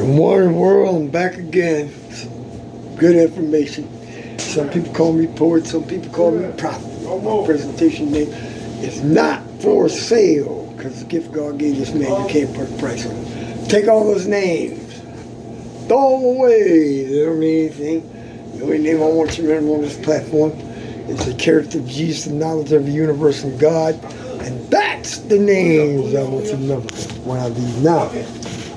Good morning, world. I'm back again. Good information. Some people call me poet, some people call me prophet. My presentation name is not for sale because the gift God gave this man, you can't put a price on it. Take all those names, throw them away. They don't mean anything. The only name I want you to remember on this platform is the character of Jesus, the knowledge of the universe and God. And that's the names I want you to remember when I leave now.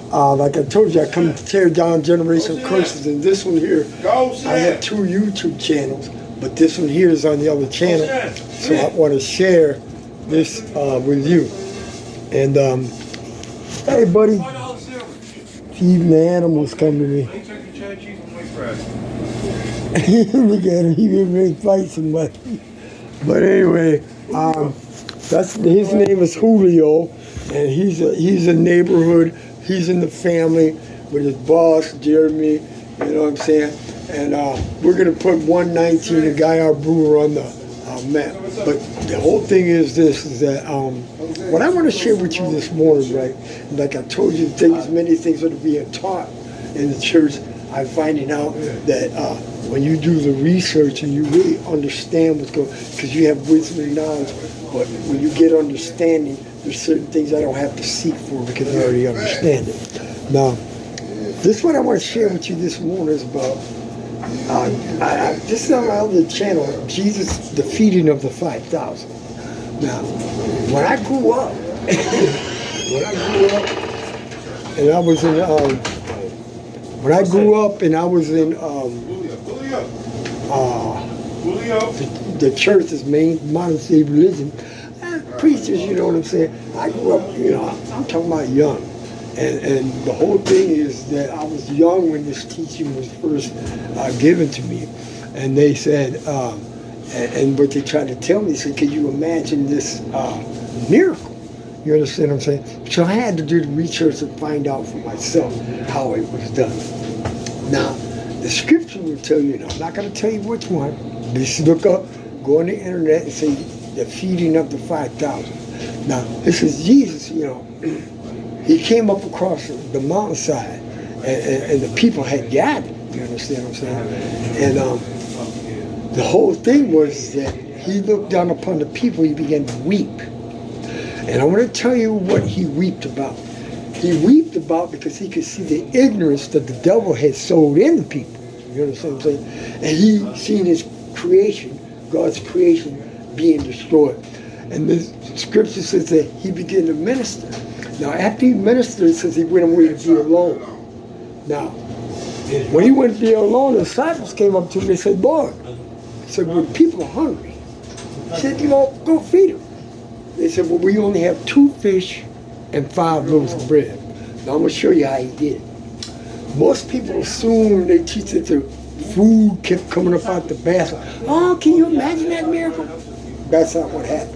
Like I told you, I come to tear down generational curses, and this one here, I have 2 YouTube channels, but this one here is on the other channel, so I want to share this with you. And hey, buddy, even the animals come to me. Look at him, he been ready to fight somebody. But anyway, his name is Julio, and he's a neighborhood. He's in the family with his boss, Jeremy, you know what I'm saying? And we're going to put 119, the guy, our brewer, on the map. But the whole thing is this, is that what I want to share with you this morning, right? Like I told you, many things that are being taught in the church. I'm finding out that when you do the research and you really understand what's going on, because you have wisdom and knowledge, but when you get understanding, there's certain things I don't have to seek for because I already understand it. Now, this is what I want to share with you this morning is about, this is on my other channel, Jesus, the feeding of the 5,000. Now, when I grew up, and I was in, the church's main modern day religion, preachers, you know what I'm saying? I grew up, I'm talking about young. And the whole thing is that I was young when this teaching was first given to me. And they said, and what they tried to tell me, they said, can you imagine this miracle? You understand what I'm saying? So I had to do the research and find out for myself how it was done. Now, the scripture will tell you, I'm not going to tell you which one. Just look up, go on the internet and say, the feeding of the 5,000. Now, this is Jesus, he came up across the mountainside and the people had gathered, you understand what I'm saying? And the whole thing was that he looked down upon the people, he began to weep. And I want to tell you what he wept about. He wept about because he could see the ignorance that the devil had sowed in the people. You understand what I'm saying? And he seen his creation, God's creation, being destroyed. And the scripture says that he began to minister. Now, after he ministered, it says he went away to be alone. Now, when he went to be alone, the disciples came up to him and they said, Lord, when people are hungry, he said, go feed them. They said, well, we only have 2 fish and 5 loaves of bread. Now, I'm going to show you how he did it. Most people assume they teach that the food kept coming up out the basket. Oh, can you imagine that miracle? That's not what happened.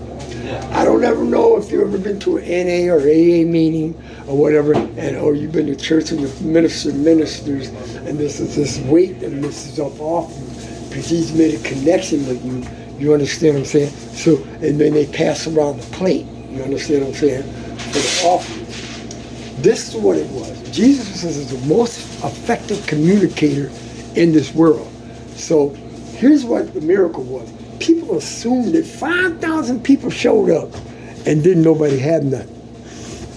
I don't ever know if you've ever been to an NA or AA meeting or whatever, or you've been to church and the ministers, and this is this weight and this is up off you because he's made a connection with you. You understand what I'm saying? So, and then they pass around the plate. You understand what I'm saying? For the offering. This is what it was. Jesus is the most effective communicator in this world. So, here's what the miracle was. People assumed that 5,000 people showed up and didn't nobody have nothing.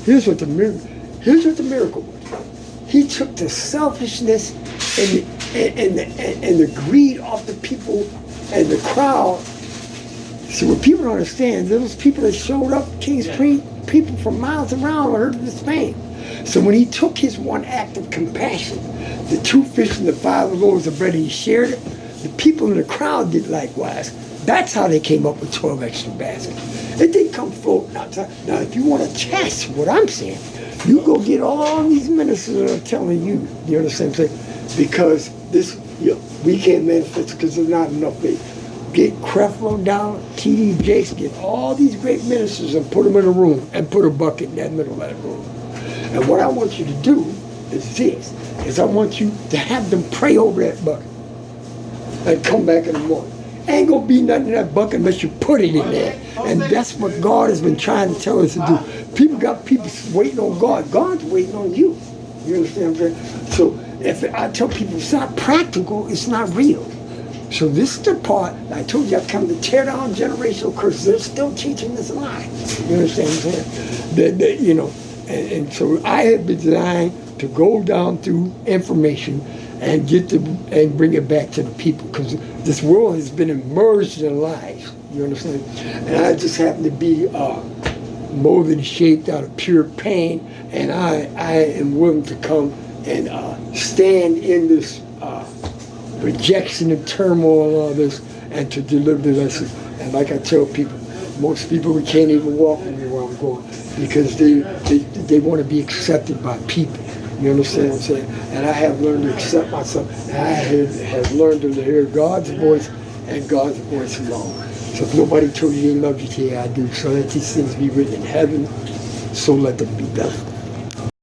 Here's what the miracle was. He took the selfishness and the greed of the people and the crowd. See, what people don't understand, those people that showed up, King's people from miles around heard of this fame. So when he took his one act of compassion, the 2 fish and the 5 loaves of bread, he shared it, the people in the crowd did likewise. That's how they came up with 12 extra baskets. It didn't come floating outside. Now, if you want to test what I'm saying, you go get all these ministers that are telling you, you understand what I'm saying? Because we can't manifest because there's not enough faith. Get Creflo down, T.D. Jakes, get all these great ministers and put them in a room and put a bucket in that middle of that room. And what I want you to do is this, I want you to have them pray over that bucket and come back in the morning. Ain't gonna be nothing in that bucket unless you put it in there. And that's what God has been trying to tell us to do. People got people waiting on God. God's waiting on you. You understand what I'm saying? So if I tell people it's not practical, it's not real. So this is the part I told you I've come to tear down generational curses. They're still teaching this lie. You understand what I'm saying? You know, and so I have been designed to go down through information and and bring it back to the people, because this world has been immersed in lies. You understand? And I just happen to be molded and shaped out of pure pain, and I am willing to come and stand in this rejection and turmoil and all this, and to deliver the lesson. And like I tell people, most people, we can't even walk with me where I'm going, because they want to be accepted by people. You understand what I'm saying? And I have learned to accept myself, and I have learned to hear God's voice and God's voice alone. So if nobody told you they loved you today, I do. So let these things be written in heaven, so let them be done.